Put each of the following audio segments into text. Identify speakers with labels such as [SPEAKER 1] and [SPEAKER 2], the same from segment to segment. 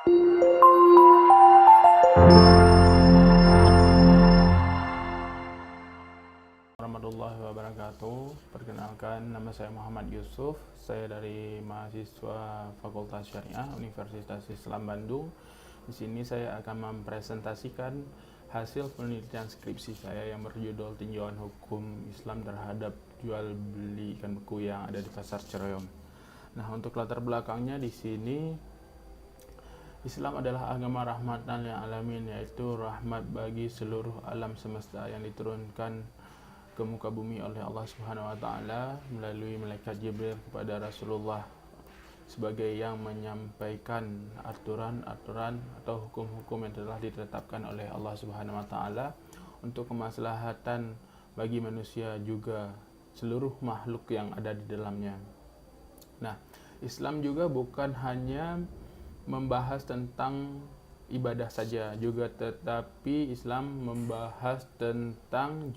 [SPEAKER 1] Warahmatullahi wabarakatuh. Perkenalkan, nama saya Muhammad Yusuf. Saya dari mahasiswa Fakultas Syariah Universitas Islam Bandung. Di sini saya akan mempresentasikan hasil penelitian skripsi saya yang berjudul Tinjauan Hukum Islam Terhadap Jual Beli Ikan Beku yang ada di Pasar Ciroyom. Nah, untuk latar belakangnya di sini, Islam adalah agama rahmatan lil alamin, yaitu rahmat bagi seluruh alam semesta yang diturunkan ke muka bumi oleh Allah Subhanahu wa taala melalui malaikat Jibril kepada Rasulullah sebagai yang menyampaikan aturan-aturan atau hukum-hukum yang telah ditetapkan oleh Allah Subhanahu wa taala untuk kemaslahatan bagi manusia juga seluruh makhluk yang ada di dalamnya. Nah, Islam juga bukan hanya membahas tentang ibadah saja, juga tetapi Islam membahas tentang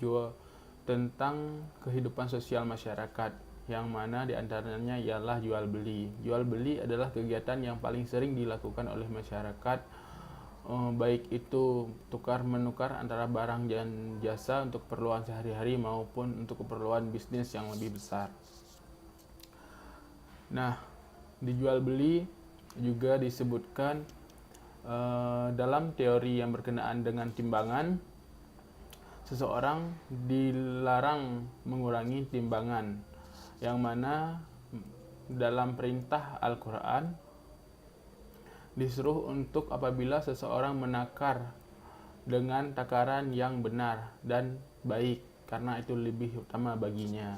[SPEAKER 1] kehidupan sosial masyarakat, yang mana diantaranya ialah jual beli. Jual beli adalah kegiatan yang paling sering dilakukan oleh masyarakat, baik itu tukar menukar antara barang dan jasa untuk keperluan sehari-hari maupun untuk keperluan bisnis yang lebih besar. Nah, di jual beli juga disebutkan dalam teori yang berkenaan dengan timbangan, seseorang dilarang mengurangi timbangan, yang mana dalam perintah Al-Quran disuruh untuk apabila seseorang menakar dengan takaran yang benar dan baik, karena itu lebih utama baginya.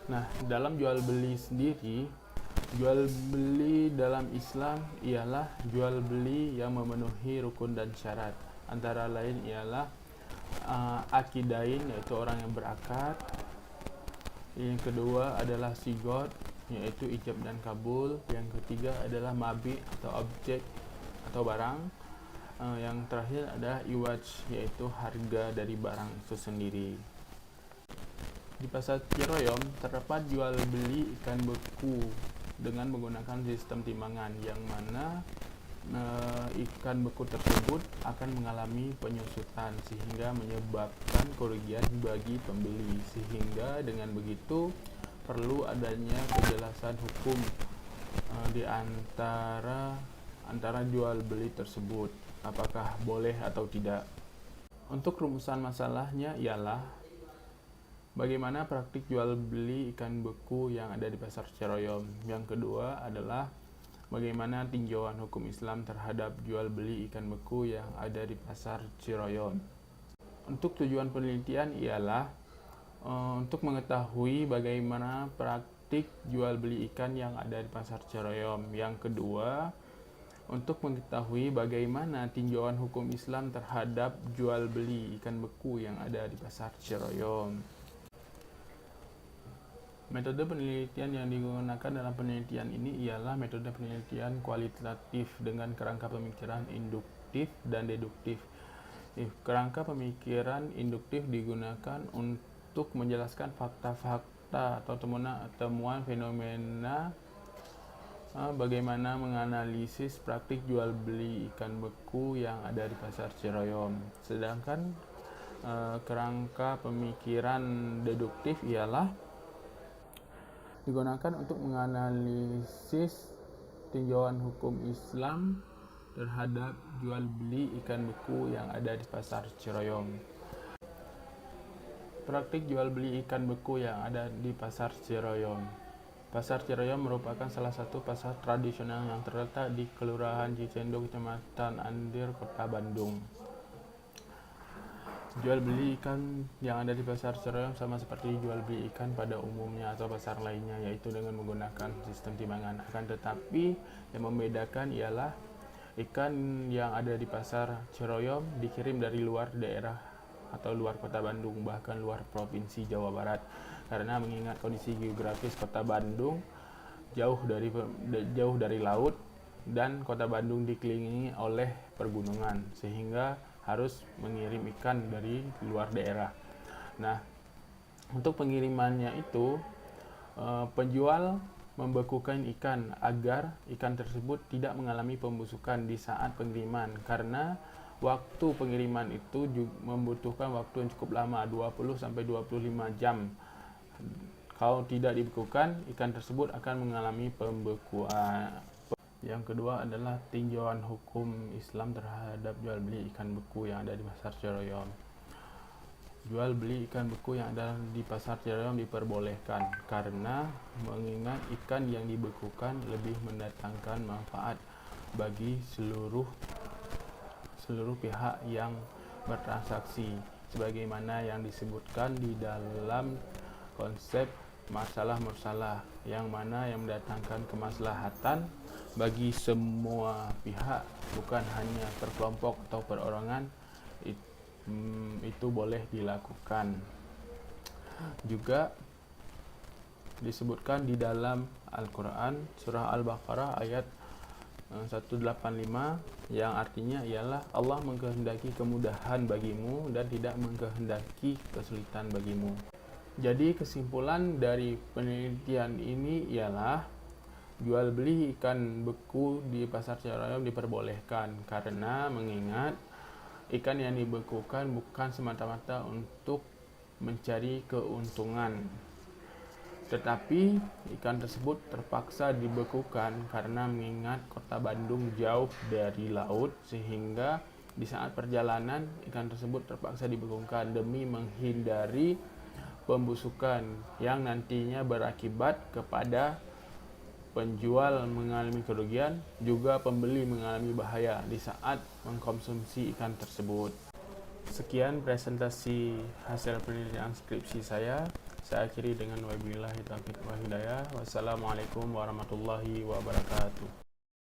[SPEAKER 1] Nah, dalam jual beli sendiri, jual beli dalam Islam ialah jual beli yang memenuhi rukun dan syarat. Antara lain ialah akidain, yaitu orang yang berakad. Yang kedua adalah sigot, yaitu ijab dan kabul. Yang ketiga adalah mabi atau objek atau barang. Yang terakhir adalah iwaj, yaitu harga dari barang itu sendiri. Di Pasar Ciroyom terdapat jual beli ikan beku dengan menggunakan sistem timbangan, yang mana ikan beku tersebut akan mengalami penyusutan sehingga menyebabkan kerugian bagi pembeli, sehingga dengan begitu perlu adanya kejelasan hukum di antara jual beli tersebut, apakah boleh atau tidak. Untuk rumusan masalahnya ialah bagaimana praktik jual beli ikan beku yang ada di Pasar Ciroyom. Yang kedua adalah bagaimana tinjauan hukum Islam terhadap jual beli ikan beku yang ada di Pasar Ciroyom. Untuk tujuan penelitian ialah untuk mengetahui bagaimana praktik jual beli ikan yang ada di Pasar Ciroyom. Yang kedua, untuk mengetahui bagaimana tinjauan hukum Islam terhadap jual beli ikan beku yang ada di Pasar Ciroyom. Metode penelitian yang digunakan dalam penelitian ini ialah metode penelitian kualitatif dengan kerangka pemikiran induktif dan deduktif. Kerangka pemikiran induktif digunakan untuk menjelaskan fakta-fakta atau temuan fenomena, bagaimana menganalisis praktik jual beli ikan beku yang ada di Pasar Ciroyom. Sedangkan kerangka pemikiran deduktif ialah digunakan untuk menganalisis tinjauan hukum Islam terhadap jual beli ikan beku yang ada di Pasar Ciroyom. Praktik jual beli ikan beku yang ada di Pasar Ciroyom. Pasar Ciroyom merupakan salah satu pasar tradisional yang terletak di Kelurahan Cicendo, Kecamatan Andir, Kota Bandung. Jual beli ikan yang ada di Pasar Ciroyom sama seperti jual beli ikan pada umumnya atau pasar lainnya, yaitu dengan menggunakan sistem timbangan. Akan tetapi yang membedakan ialah ikan yang ada di Pasar Ciroyom dikirim dari luar daerah atau luar Kota Bandung, bahkan luar Provinsi Jawa Barat, karena mengingat kondisi geografis Kota Bandung jauh dari laut dan Kota Bandung dikelilingi oleh pergunungan, sehingga harus mengirim ikan dari luar daerah. Nah, untuk pengirimannya itu penjual membekukan ikan agar ikan tersebut tidak mengalami pembusukan di saat pengiriman, karena waktu pengiriman itu membutuhkan waktu yang cukup lama, 20-25 jam. Kalau tidak dibekukan, ikan tersebut akan mengalami pembekuan. Yang kedua adalah tinjauan hukum Islam terhadap jual beli ikan beku yang ada di pasar Ciroyom. Jual beli ikan beku yang ada di pasar Ciroyom diperbolehkan karena mengingat ikan yang dibekukan lebih mendatangkan manfaat bagi seluruh pihak yang bertransaksi, sebagaimana yang disebutkan di dalam konsep masalah mursalah, yang mana yang mendatangkan kemaslahatan bagi semua pihak, bukan hanya per kelompok atau perorangan. Itu boleh dilakukan. Juga disebutkan di dalam Al-Quran surah Al-Baqarah ayat 185 yang artinya ialah Allah mengkehendaki kemudahan bagimu dan tidak mengkehendaki kesulitan bagimu. Jadi kesimpulan dari penelitian ini ialah jual beli ikan beku di pasar Ciroyom diperbolehkan karena mengingat ikan yang dibekukan bukan semata-mata untuk mencari keuntungan, tetapi ikan tersebut terpaksa dibekukan karena mengingat kota Bandung jauh dari laut, sehingga di saat perjalanan ikan tersebut terpaksa dibekukan demi menghindari pembusukan yang nantinya berakibat kepada penjual mengalami kerugian, juga pembeli mengalami bahaya di saat mengkonsumsi ikan tersebut. Sekian presentasi hasil penelitian skripsi saya. Saya akhiri dengan wabillahi taufiq wal hidayah. Wassalamualaikum warahmatullahi wabarakatuh.